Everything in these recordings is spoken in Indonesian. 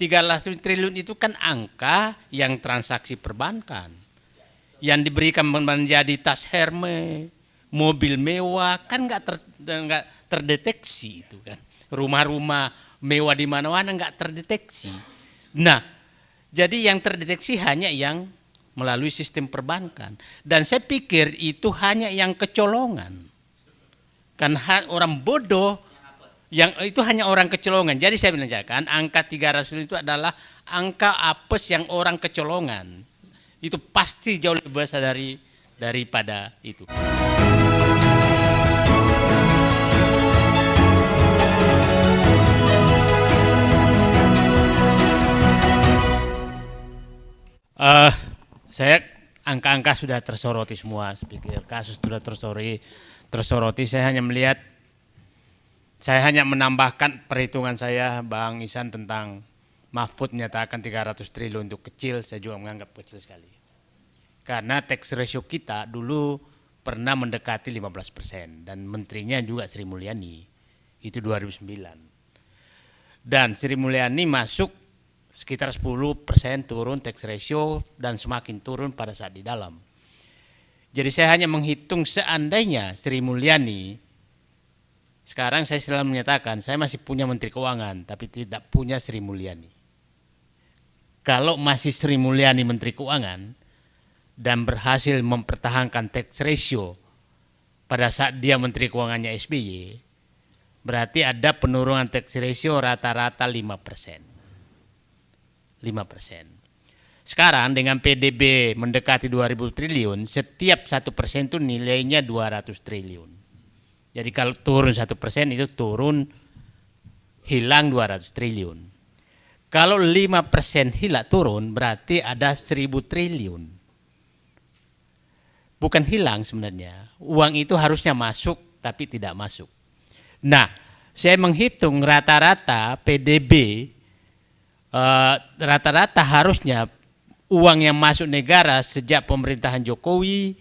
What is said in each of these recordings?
300 triliun itu kan angka yang transaksi perbankan. Yang diberikan menjadi tas Hermes, mobil mewah, kan nggak terdeteksi itu kan. Rumah-rumah mewah di mana-mana nggak terdeteksi. Nah, jadi yang terdeteksi hanya yang melalui sistem perbankan. Dan saya pikir itu hanya yang kecolongan. Kan orang bodoh, yang itu hanya orang kecolongan. Jadi saya menanyakan angka 300 itu adalah angka apes yang orang kecolongan. Itu pasti jauh lebih besar daripada itu. Saya angka-angka sudah tersoroti semua, saya pikir kasus sudah tersoroti. Saya hanya menambahkan perhitungan saya, Bang Ihsan, tentang Mahfud menyatakan 300 triliun untuk kecil, saya juga menganggap kecil sekali. Karena tax ratio kita dulu pernah mendekati 15% dan menterinya juga Sri Mulyani, itu 2009. Dan Sri Mulyani masuk sekitar 10% turun tax ratio dan semakin turun pada saat di dalam. Jadi saya hanya menghitung seandainya Sri Mulyani, sekarang saya selalu menyatakan saya masih punya Menteri Keuangan tapi tidak punya Sri Mulyani. Kalau masih Sri Mulyani Menteri Keuangan dan berhasil mempertahankan tax ratio pada saat dia Menteri Keuangannya SBY, berarti ada penurunan tax ratio rata-rata 5%. Sekarang dengan PDB mendekati 2000 triliun, setiap 1% itu nilainya 200 triliun. Jadi kalau turun 1% itu hilang 200 triliun. Kalau 5% turun berarti ada 1000 triliun. Bukan hilang sebenarnya, uang itu harusnya masuk tapi tidak masuk. Nah, saya menghitung rata-rata PDB, rata-rata harusnya uang yang masuk negara sejak pemerintahan Jokowi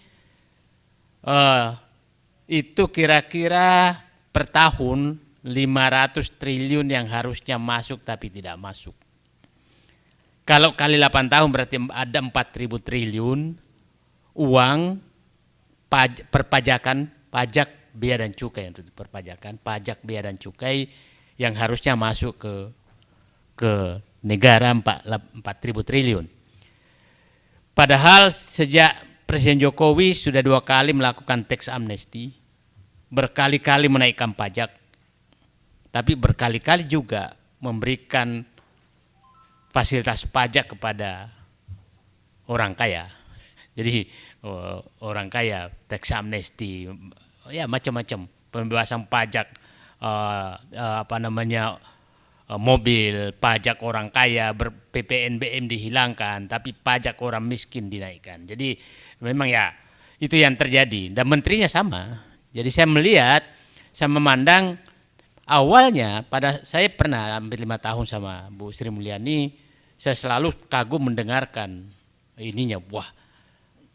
itu kira-kira per tahun 500 triliun yang harusnya masuk tapi tidak masuk. Kalau kali 8 tahun berarti ada 4.000 triliun uang perpajakan, pajak, bea dan cukai, untuk perpajakan, pajak, bea dan cukai yang harusnya masuk ke negara 4.000 triliun. Padahal sejak Presiden Jokowi sudah 2 kali melakukan tax amnesty, berkali-kali menaikkan pajak, tapi berkali-kali juga memberikan fasilitas pajak kepada orang kaya. Jadi orang kaya, tax amnesty, ya macam-macam, pembebasan pajak, mobil, pajak orang kaya, PPNBM dihilangkan, tapi pajak orang miskin dinaikkan. Jadi memang ya itu yang terjadi, dan menterinya sama. Jadi saya memandang awalnya, saya pernah hampir 5 tahun sama Bu Sri Mulyani, saya selalu kagum mendengarkan ininya, wah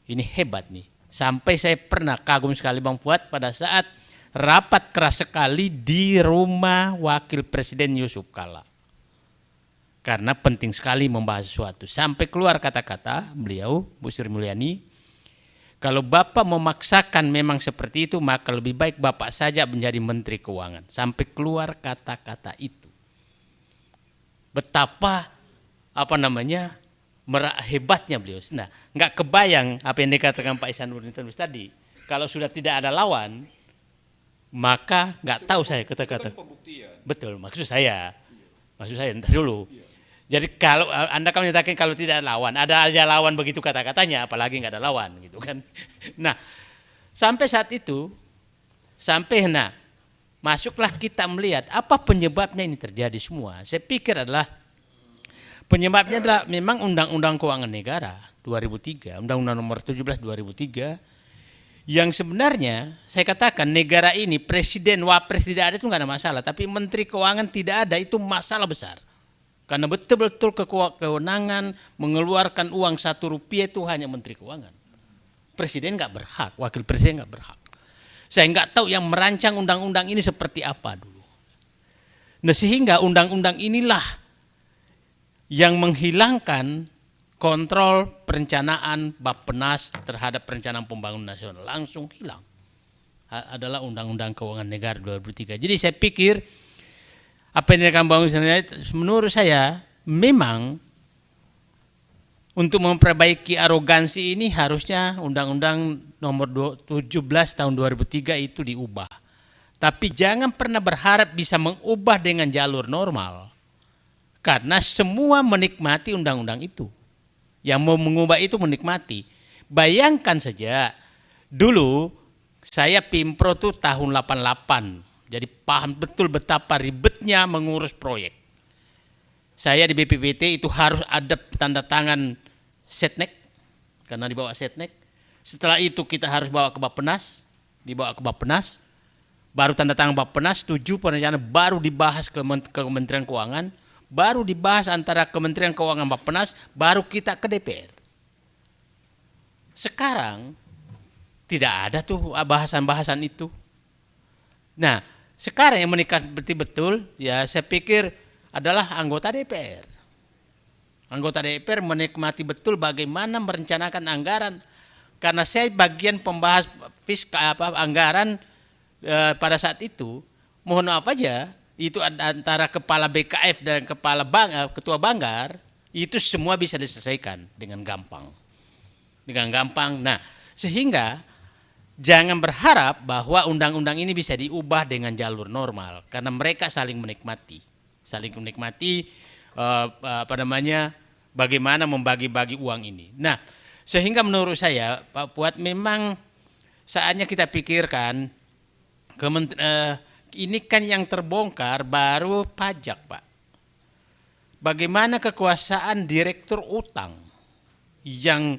ini hebat nih. Sampai saya pernah kagum sekali Bang Fuad pada saat rapat keras sekali di rumah Wakil Presiden Yusuf Kala. Karena penting sekali membahas sesuatu. Sampai keluar kata-kata beliau, Bu Sri Mulyani, kalau Bapak memaksakan memang seperti itu, maka lebih baik Bapak saja menjadi Menteri Keuangan. Sampai keluar kata-kata itu. Betapa hebatnya beliau. Nah, nggak kebayang apa yang dikatakan Pak Ihsanuddin tadi. Kalau sudah tidak ada lawan, maka nggak tahu saya kata-kata. Betul, maksud saya entar dulu. Jadi kalau Anda kan menyatakan kalau tidak ada lawan, ada aja lawan begitu kata-katanya, apalagi nggak ada lawan gitu kan. Nah, sampai saat itu, masuklah kita melihat apa penyebabnya ini terjadi semua. Saya pikir adalah penyebabnya adalah memang Undang-Undang Keuangan Negara 2003, Undang-Undang Nomor 17 2003, yang sebenarnya saya katakan negara ini presiden, wapres tidak ada itu nggak ada masalah, tapi menteri keuangan tidak ada itu masalah besar. Karena betul-betul kewenangan mengeluarkan uang Rp1 itu hanya menteri keuangan. Presiden nggak berhak, wakil presiden nggak berhak. Saya nggak tahu yang merancang undang-undang ini seperti apa dulu. Nah, sehingga undang-undang inilah yang menghilangkan kontrol perencanaan Bappenas terhadap perencanaan pembangunan nasional, langsung hilang, adalah Undang-Undang Keuangan Negara 2003. Jadi saya pikir apa yang akan bangun menurut saya memang untuk memperbaiki arogansi ini harusnya Undang-Undang nomor 17 tahun 2003 itu diubah. Tapi jangan pernah berharap bisa mengubah dengan jalur normal. Karena semua menikmati undang-undang itu. Yang mau mengubah itu menikmati. Bayangkan saja, dulu saya Pimpro tuh tahun 88. Jadi paham betul betapa ribetnya mengurus proyek. Saya di BPPT itu harus ada tanda tangan Setnek, karena dibawa Setnek. Setelah itu kita harus bawa ke Bappenas, dibawa ke Bappenas. Baru tanda tangan Bappenas, 7 perencanaan baru dibahas ke Kementerian Keuangan. Baru dibahas antara Kementerian Keuangan Bappenas, baru kita ke DPR. Sekarang tidak ada tuh bahasan-bahasan itu. Nah, sekarang yang menikah betul-betul ya saya pikir adalah anggota DPR. Anggota DPR menikmati betul bagaimana merencanakan anggaran. Karena saya bagian pembahas fiskal anggaran pada saat itu, mohon maaf aja, itu antara kepala BKF dan kepala ketua Banggar itu semua bisa diselesaikan dengan gampang. Nah, sehingga jangan berharap bahwa undang-undang ini bisa diubah dengan jalur normal karena mereka saling menikmati bagaimana membagi-bagi uang ini. Nah, sehingga menurut saya Pak Fuad memang saatnya kita pikirkan ini kan yang terbongkar baru pajak, Pak. Bagaimana kekuasaan direktur utang, yang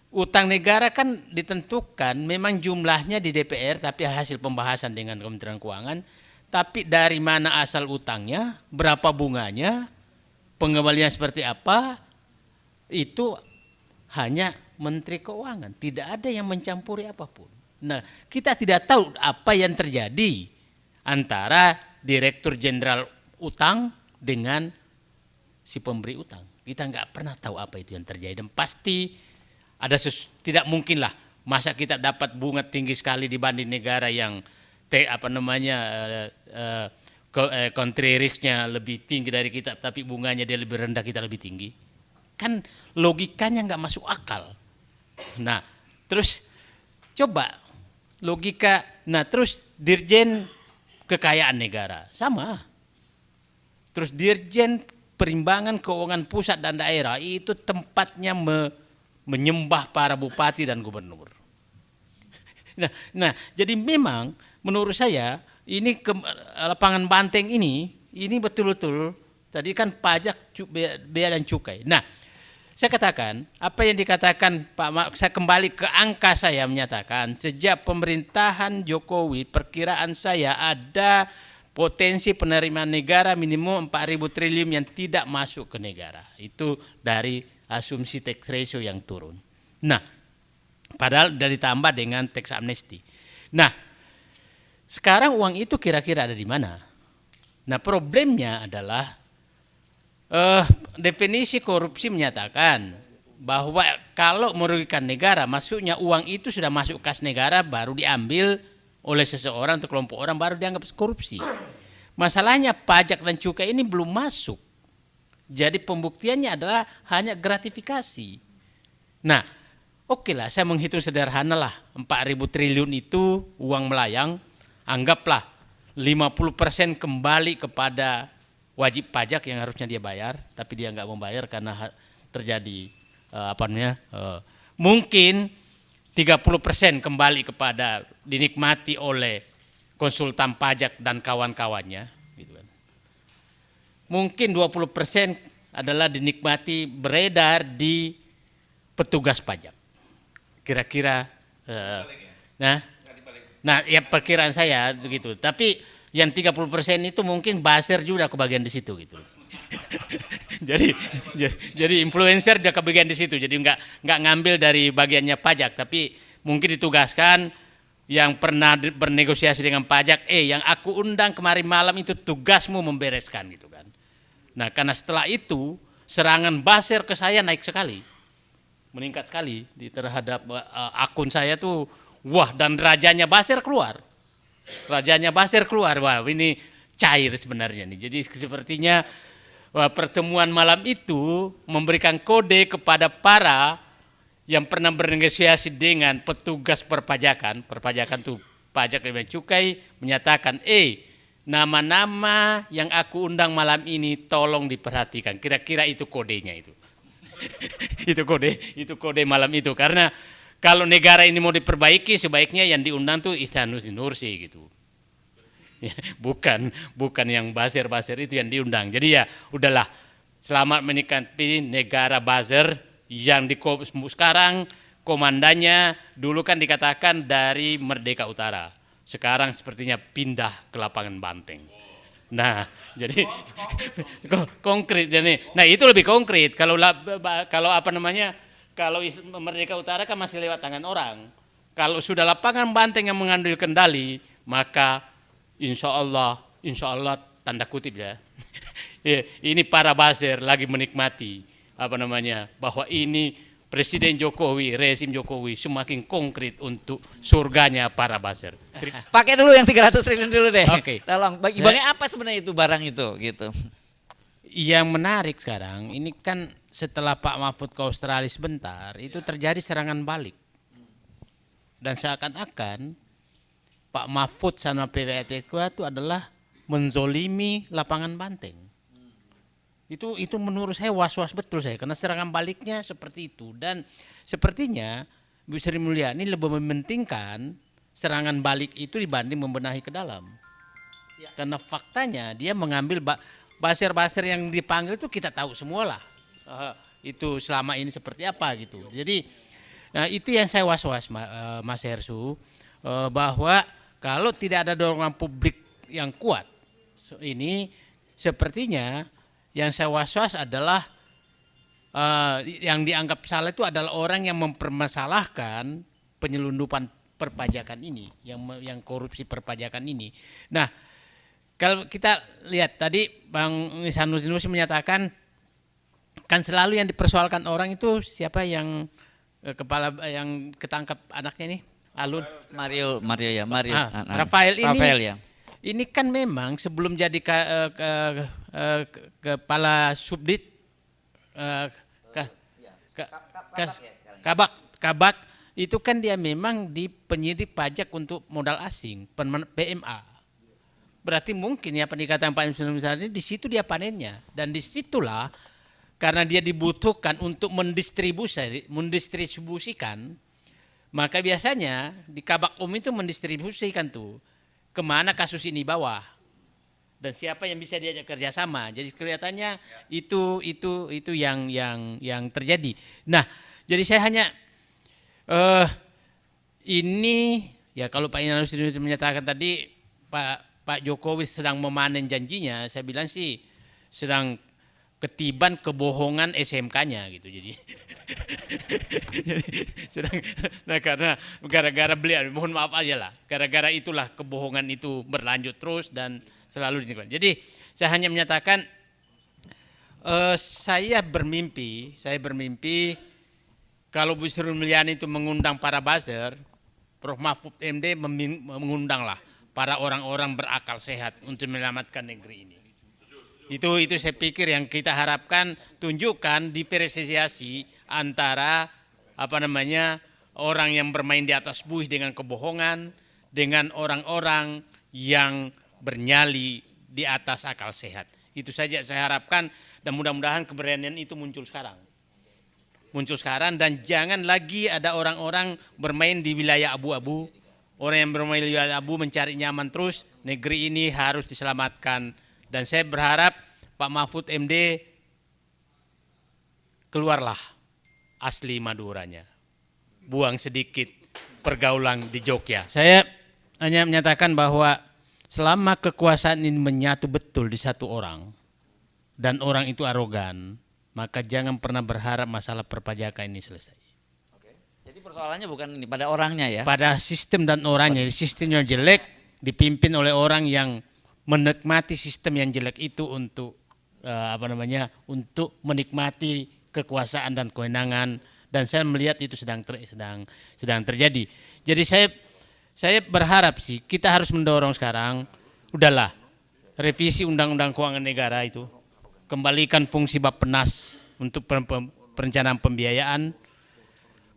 utang negara kan ditentukan memang jumlahnya di DPR tapi hasil pembahasan dengan Kementerian Keuangan, tapi dari mana asal utangnya, berapa bunganya, pengembalian seperti apa, itu hanya Menteri Keuangan, tidak ada yang mencampuri apapun. Nah, kita tidak tahu apa yang terjadi antara Direktur Jenderal Utang dengan si pemberi utang. Kita nggak pernah tahu apa itu yang terjadi dan pasti ada tidak mungkin lah masa kita dapat bunga tinggi sekali dibanding negara yang country risk-nya lebih tinggi dari kita tapi bunganya dia lebih rendah, kita lebih tinggi. Kan logikanya nggak masuk akal. Nah, terus coba logika, nah terus Dirjen Kekayaan Negara sama. Terus Dirjen Perimbangan Keuangan Pusat dan Daerah itu tempatnya menyembah para bupati dan gubernur. Nah, jadi memang menurut saya ini lapangan banteng ini betul-betul tadi kan pajak, bea dan cukai. Nah, saya katakan apa yang dikatakan Pak, saya kembali ke angka, saya menyatakan sejak pemerintahan Jokowi perkiraan saya ada potensi penerimaan negara minimum 4.000 triliun yang tidak masuk ke negara. Itu dari asumsi tax ratio yang turun. Nah, padahal sudah ditambah dengan tax amnesty. Nah, sekarang uang itu kira-kira ada di mana? Nah, problemnya adalah definisi korupsi menyatakan bahwa kalau merugikan negara, maksudnya uang itu sudah masuk kas negara baru diambil oleh seseorang atau kelompok orang baru dianggap korupsi. Masalahnya pajak dan cukai ini belum masuk. Jadi pembuktiannya adalah hanya gratifikasi. Nah, oke lah, saya menghitung sederhana lah, 4.000 triliun itu uang melayang, anggaplah 50% kembali kepada wajib pajak yang harusnya dia bayar, tapi dia nggak membayar karena terjadi mungkin 30% kembali kepada dinikmati oleh konsultan pajak dan kawan-kawannya, gitu kan. Mungkin 20% adalah dinikmati beredar di petugas pajak. Kira-kira, nah ya perkiraan saya begitu. Tapi yang 30% itu mungkin buzzer juga kebagian di situ gitu. jadi influencer dia kebagian di situ. Jadi nggak ngambil dari bagiannya pajak, tapi mungkin ditugaskan yang pernah bernegosiasi dengan pajak. Yang aku undang kemarin malam itu tugasmu membereskan gitu kan. Nah, karena setelah itu serangan buzzer ke saya naik sekali, meningkat sekali terhadap akun saya tuh. Wah, dan rajanya buzzer keluar, wah ini cair sebenarnya nih. Jadi sepertinya pertemuan malam itu memberikan kode kepada para yang pernah bernegosiasi dengan petugas perpajakan tuh pajak dan bea cukai, menyatakan, nama-nama yang aku undang malam ini tolong diperhatikan. Kira-kira itu kodenya itu. itu kode malam itu. Karena kalau negara ini mau diperbaiki, sebaiknya yang diundang tuh Ihsanuddin Nursi gitu. Ya, bukan yang buzzer itu yang diundang. Jadi ya udahlah, selamat menikmati negara buzzer yang sekarang komandannya dulu kan dikatakan dari Merdeka Utara, sekarang sepertinya pindah ke lapangan Banteng. Nah, jadi konkret. Nah itu lebih konkret. Kalau apa namanya, kalau Merdeka Utara kan masih lewat tangan orang. Kalau sudah lapangan Banteng yang mengambil kendali, maka insya Allah tanda kutip ya, ini para buzzer lagi menikmati apa namanya, bahwa ini Presiden Jokowi, rezim Jokowi semakin konkret untuk surganya para buzzer. Pakai dulu yang 300 triliun dulu deh. Oke. Tolong, bagaimana apa sebenarnya itu barang itu gitu. Yang menarik sekarang ini kan setelah Pak Mahfud ke Australia sebentar, itu terjadi serangan balik. Dan seakan-akan Pak Mahfud sama PPATK itu adalah menzolimi lapangan Banteng. Itu menurut saya was-was betul saya, karena serangan baliknya seperti itu. Dan sepertinya Bu Sri Mulyani lebih mementingkan serangan balik itu dibanding membenahi ke dalam. Ya. Karena faktanya dia mengambil buzzer yang dipanggil itu kita tahu semua lah. Itu selama ini seperti apa gitu. Jadi nah itu yang saya was-was Mas Hersu, bahwa kalau tidak ada dorongan publik yang kuat, ini sepertinya yang saya was-was adalah yang dianggap salah itu adalah orang yang mempermasalahkan penyelundupan perpajakan ini, yang korupsi perpajakan ini. Nah, kalau kita lihat tadi Bang Ihsanuddin Nursi menyatakan kan selalu yang dipersoalkan orang itu siapa yang kepala yang ketangkap anaknya nih, Alun Mario ya, Rafael ini. Rafael ya. Ini kan memang sebelum jadi kepala subdit Kabak itu kan dia memang di penyidik pajak untuk modal asing, PMA. Berarti mungkin ya peningkatan Pak Ihsanuddin misalnya di situ dia panennya, dan disitulah karena dia dibutuhkan untuk mendistribusikan, maka biasanya di Kabak itu mendistribusikan tuh kemana kasus ini bawah dan siapa yang bisa diajak kerjasama. Jadi kelihatannya itu yang terjadi. Nah, jadi saya hanya ini ya, kalau Pak Ihsanuddin menyatakan tadi Pak Jokowi sedang memanen janjinya, saya bilang sih sedang ketiban kebohongan SMK-nya gitu. Jadi nah karena gara-gara beliau, mohon maaf aja lah, gara-gara itulah kebohongan itu berlanjut terus dan selalu dilakukan. Jadi saya hanya menyatakan saya bermimpi kalau Bu Sri Mulyani itu mengundang para buzzer, Prof Mahfud MD mengundanglah para orang-orang berakal sehat untuk menyelamatkan negeri ini. Itu saya pikir yang kita harapkan, tunjukkan diferensiasi antara orang yang bermain di atas buih dengan kebohongan dengan orang-orang yang bernyali di atas akal sehat. Itu saja saya harapkan, dan mudah-mudahan keberanian itu muncul sekarang dan jangan lagi ada orang-orang bermain di wilayah abu-abu. Orang yang bermain di wilayah abu mencari nyaman terus. Negeri ini harus diselamatkan. Dan saya berharap Pak Mahfud MD keluarlah asli Maduranya. Buang sedikit pergaulan di Jogja. Saya hanya menyatakan bahwa selama kekuasaan ini menyatu betul di satu orang dan orang itu arogan, maka jangan pernah berharap masalah perpajakan ini selesai. Jadi persoalannya bukan ini pada orangnya ya. Pada sistem dan orangnya. Sistemnya jelek, dipimpin oleh orang yang menikmati sistem yang jelek itu untuk untuk menikmati kekuasaan dan kewenangan, dan saya melihat itu sedang terjadi. Jadi saya berharap sih kita harus mendorong sekarang, udahlah revisi Undang-Undang Keuangan Negara itu, kembalikan fungsi Bappenas untuk perencanaan pembiayaan,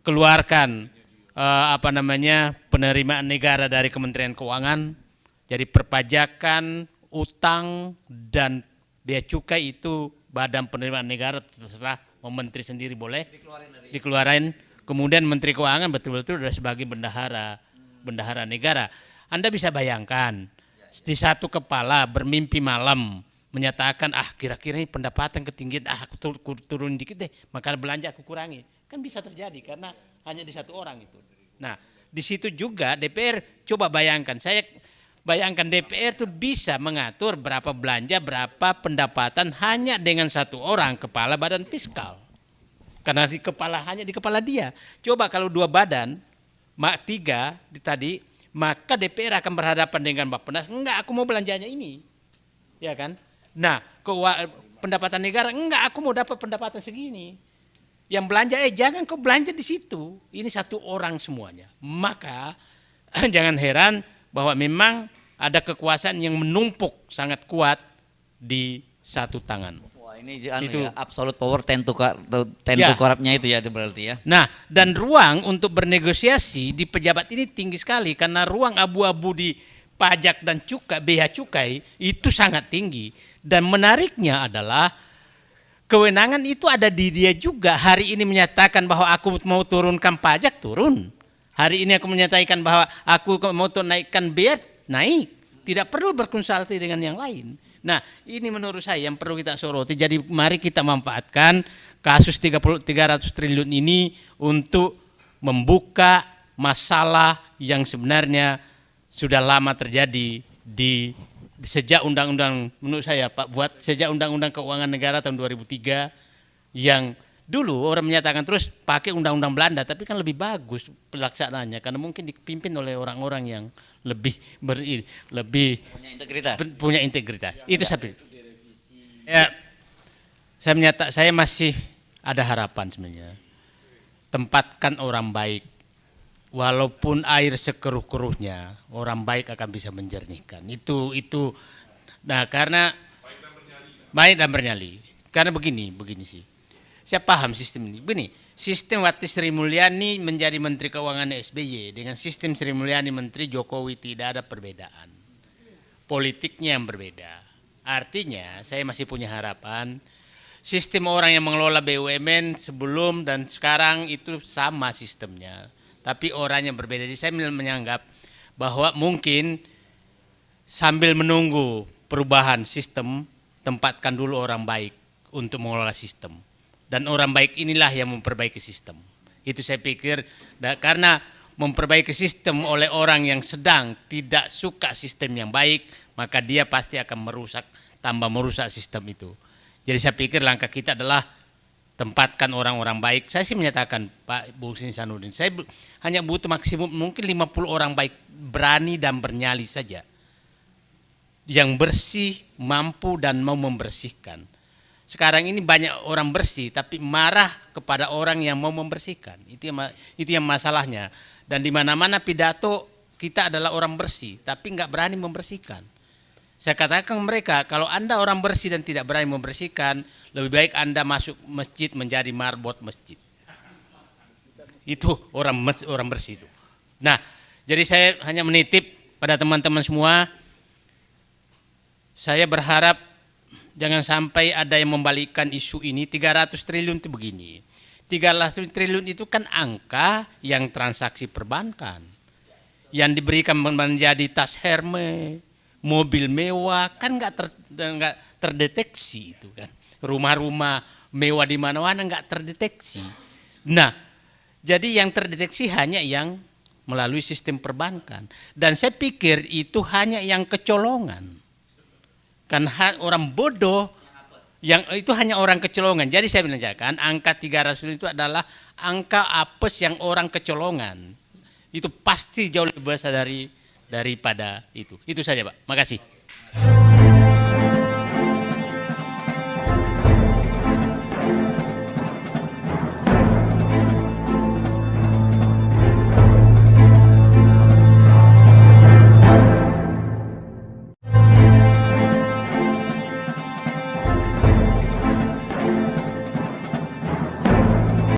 keluarkan penerimaan negara dari Kementerian Keuangan, jadi perpajakan, utang dan bea cukai itu badan penerimaan negara terserah, mau menteri sendiri boleh dikeluarin. Kemudian Menteri Keuangan betul-betul sudah sebagai bendahara negara. Anda bisa bayangkan di satu kepala bermimpi malam menyatakan kira-kira ini pendapatan ketinggian, aku turun dikit deh, maka belanja aku kurangi. Kan bisa terjadi karena hanya di satu orang itu. Nah, di situ juga DPR coba bayangkan, saya bayangkan DPR itu bisa mengatur berapa belanja, berapa pendapatan hanya dengan satu orang kepala badan fiskal. Karena hanya di kepala dia. Coba kalau 2 badan, 3 tadi, maka DPR akan berhadapan dengan Bappenas, enggak aku mau belanjanya ini. Ya kan? Nah, pendapatan negara, enggak aku mau dapat pendapatan segini. Yang belanja, jangan kau belanja di situ. Ini satu orang semuanya. Maka jangan heran bahwa memang ada kekuasaan yang menumpuk sangat kuat di satu tangan. Wah, ini itu absolute power tend to corrupt-nya itu ya berarti ya. Nah, dan ruang untuk bernegosiasi di pejabat ini tinggi sekali karena ruang abu-abu di pajak dan bea cukai itu sangat tinggi. Dan menariknya adalah kewenangan itu ada di dia juga. Hari ini menyatakan bahwa aku mau turunkan pajak, turun. Hari ini aku menyatakan bahwa aku mau naikkan bea, naik. Tidak perlu berkonsultasi dengan yang lain. Nah, ini menurut saya yang perlu kita soroti. Jadi mari kita manfaatkan kasus 300 triliun ini untuk membuka masalah yang sebenarnya sudah lama terjadi sejak undang-undang, menurut saya Pak, sejak Undang-Undang Keuangan Negara tahun 2003 yang dulu orang menyatakan terus pakai undang-undang Belanda, tapi kan lebih bagus pelaksanaannya karena mungkin dipimpin oleh orang-orang yang lebih punya integritas. Itu saya. Saya masih ada harapan sebenarnya. Tempatkan orang baik. Walaupun air sekeruh-keruhnya, orang baik akan bisa menjernihkan. Itu. Nah, karena baik dan bernyali. Karena begini sih. Saya paham sistem ini. Begini, sistem waktu Sri Mulyani menjadi Menteri Keuangan SBY dengan sistem Sri Mulyani Menteri Jokowi tidak ada perbedaan. Politiknya yang berbeda. Artinya saya masih punya harapan sistem orang yang mengelola BUMN sebelum dan sekarang itu sama sistemnya. Tapi orang yang berbeda. Jadi saya menganggap bahwa mungkin sambil menunggu perubahan sistem, tempatkan dulu orang baik untuk mengelola sistem. Dan orang baik inilah yang memperbaiki sistem. Itu saya pikir, karena memperbaiki sistem oleh orang yang sedang tidak suka sistem yang baik, maka dia pasti akan tambah merusak sistem itu. Jadi saya pikir langkah kita adalah tempatkan orang-orang baik. Saya sih menyatakan Pak Bu Insanuddin, saya hanya butuh maksimum mungkin 50 orang baik berani dan bernyali saja. Yang bersih, mampu dan mau membersihkan. Sekarang ini banyak orang bersih tapi marah kepada orang yang mau membersihkan. Itu yang masalahnya. Dan di mana-mana pidato kita adalah orang bersih tapi nggak berani membersihkan. Saya katakan mereka, kalau Anda orang bersih dan tidak berani membersihkan, lebih baik Anda masuk masjid menjadi marbot masjid. Itu orang bersih itu. Nah, jadi saya hanya menitip pada teman-teman semua, saya berharap jangan sampai ada yang membalikkan isu ini. 300 triliun itu begini. 300 triliun itu kan angka yang transaksi perbankan. Yang diberikan menjadi tas Hermes, mobil mewah, kan nggak terdeteksi itu kan. Rumah-rumah mewah di mana-mana nggak terdeteksi. Nah, jadi yang terdeteksi hanya yang melalui sistem perbankan. Dan saya pikir itu hanya yang kecolongan. Kan orang bodoh yang itu hanya orang kecolongan. Jadi saya menanyakan angka 300 itu adalah angka apes yang orang kecolongan. Itu pasti jauh lebih besar daripada itu. Itu saja Pak. Makasih.